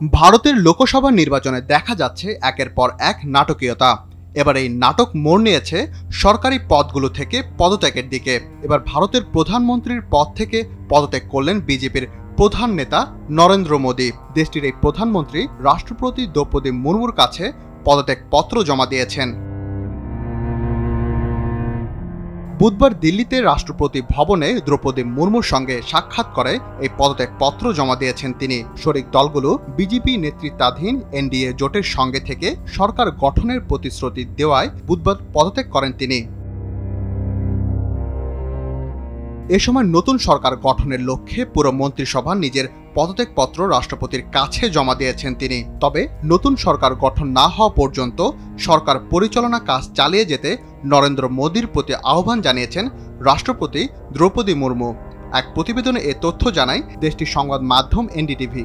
ভারতের লোকসভা নির্বাচনে দেখা যাচ্ছে একের পর এক নাটকীয়তা। এবার এই নাটক মোড় নিয়েছে সরকারি পদগুলো থেকে পদত্যাগের দিকে। এবার ভারতের প্রধানমন্ত্রীর পদ থেকে পদত্যাগ করলেন বিজেপির প্রধান নেতা নরেন্দ্র মোদী। দেশটির এই প্রধানমন্ত্রী রাষ্ট্রপতি দ্রৌপদী মুর্মুর কাছে পদত্যাগপত্র জমা দিয়েছেন। বুধবার দিল্লিতে রাষ্ট্রপতি ভবনে দ্রৌপদী মুর্মুর সঙ্গে সাক্ষাৎ করে এই পদত্যাগপত্র জমা দিয়েছেন তিনি। শরিক দলগুলো বিজেপি নেতৃত্বাধীন এনডিএ জোটের সঙ্গে থেকে সরকার গঠনের প্রতিশ্রুতি দেওয়ায় বুধবার পদত্যাগ করেন তিনি। এ সময় নতুন সরকার গঠনের লক্ষ্যে পুরো মন্ত্রিসভা নিজের পদত্যাগপত্র রাষ্ট্রপতির কাছে জমা দিয়েছেন তিনি। তবে নতুন সরকার গঠন না হওয়া পর্যন্ত সরকার পরিচালনা কাজ চালিয়ে যেতে নরেন্দ্র মোদীর প্রতি আহ্বান জানিয়েছেন রাষ্ট্রপতি দ্রৌপদী মুর্মু। এক প্রতিবেদনে এ তথ্য জানায় দেশটির সংবাদ মাধ্যম এনডিটিভি।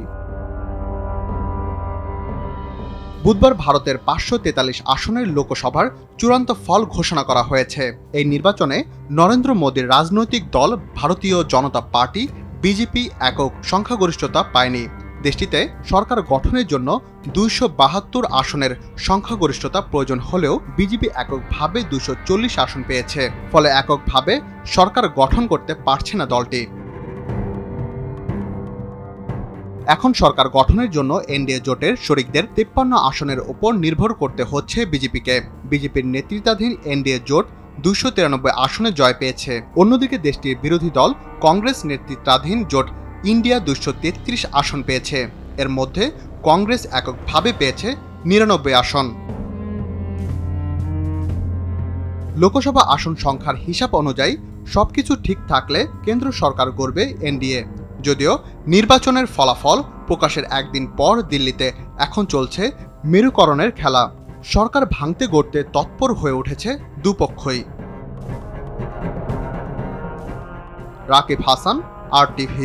বুধবার ভারতের 543 আসনের লোকসভার চূড়ান্ত ফল ঘোষণা করা হয়েছে। এই নির্বাচনে নরেন্দ্র মোদীর রাজনৈতিক দল ভারতীয় জনতা পার্টি বিজেপি একক সংখ্যাগরিষ্ঠতা পায়নি। দেশটিতে সরকার গঠনের জন্য 272 আসনের সংখ্যাগরিষ্ঠতা প্রয়োজন হলেও বিজেপি এককভাবে 240 আসন পেয়েছে। ফলে এককভাবে সরকার গঠন করতে পারছে না দলটি। এখন সরকার গঠনের জন্য এনডিএ জোটের শরিকদের 53 আসনের উপর নির্ভর করতে হচ্ছে বিজেপিকে। বিজেপির নেতৃত্বাধীন এনডিএ জোট 293 আসনে জয় পেয়েছে। অন্যদিকে দেশটির বিরোধী দল কংগ্রেস নেতৃত্বাধীন জোট ইন্ডিয়া 233 আসন পেয়েছে। এর মধ্যে কংগ্রেস এককভাবে পেয়েছে 99 আসন। লোকসভা আসন সংখ্যার হিসাব অনুযায়ী সবকিছু ঠিক থাকলে কেন্দ্র সরকার গড়বে এনডিএ। যদিও নির্বাচনের ফলাফল প্রকাশের একদিন পর দিল্লিতে এখন চলছে মেরুকরণের খেলা। সরকার ভাঙতে গড়তে তৎপর হয়ে উঠেছে দুপক্ষই। রাকিব হাসান, RTV।